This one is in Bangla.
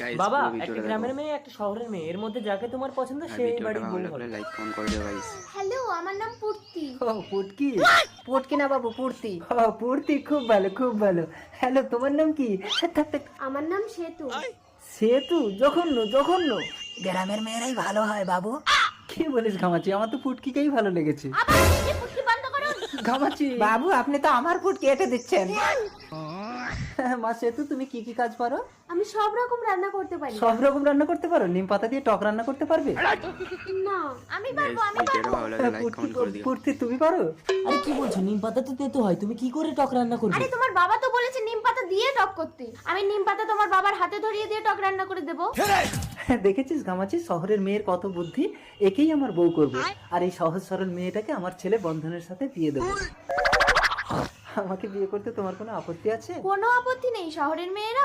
গাইস বাবা, একটা গ্রামের মেয়ে একটা শহরের মেয়ে, এর মধ্যে যাকে তোমার পছন্দ সেই বাড়ির বউ হবে। লাইক কমেন্ট করে দিও গাইস। হ্যালো, আমার নাম পূর্তি। ও পুটকি, পুটকি না বাবু, পূর্তি। ও পুটকি, খুব ভালো খুব ভালো। হ্যালো, তোমার নাম কি? আমার নাম সেতু। সেতু? জঘন্য জঘন্য। গ্রামের মেয়েরাই ভালো হয় বাবু। কি বলিস ঘামাচি, আমার তো পুটকিকেই ভালো লেগেছে। আবার এই পুটকি বন্ধ করুন। ঘামাচি বাবু আপনি তো আমার পুটকি এঁটে দিচ্ছেন। মা সেতু, তুমি কি কি কাজ পারো? আমি সব রকম রান্না করতে পারি। সব রকম রান্না করতে পারো? নিম পাতা দিয়ে টক রান্না করতে পারবে? না, আমি পারবো, আমি ভিডিওটা পারবো। ভালো লাগলে লাইক কমেন্ট করে দিও। পুটকি তুমি পারো? আরে কি বলছো, নিম পাতা তো তেতো হয়, তুমি কি করে টক রান্না করবে? আরে তোমার বাবা তো বলেছে নিম পাতা দিয়ে টক করতে। আমি নিম পাতা তোমার বাবার হাতে ধরিয়ে দিয়ে টক রান্না করে দেবো। দেখেছিস ঘামাচি, শহরের মেয়ের কত বুদ্ধি। একেই আমার বউ করবো, আর এই সহজ সরল মেয়েটাকে আমার ছেলে বন্ধনের সাথে বিয়ে দেবো। আমাকে বিয়ে করতে তোমার কোনো আপত্তি আছে? কোনো আপত্তি নেই, শহরের মেয়েরা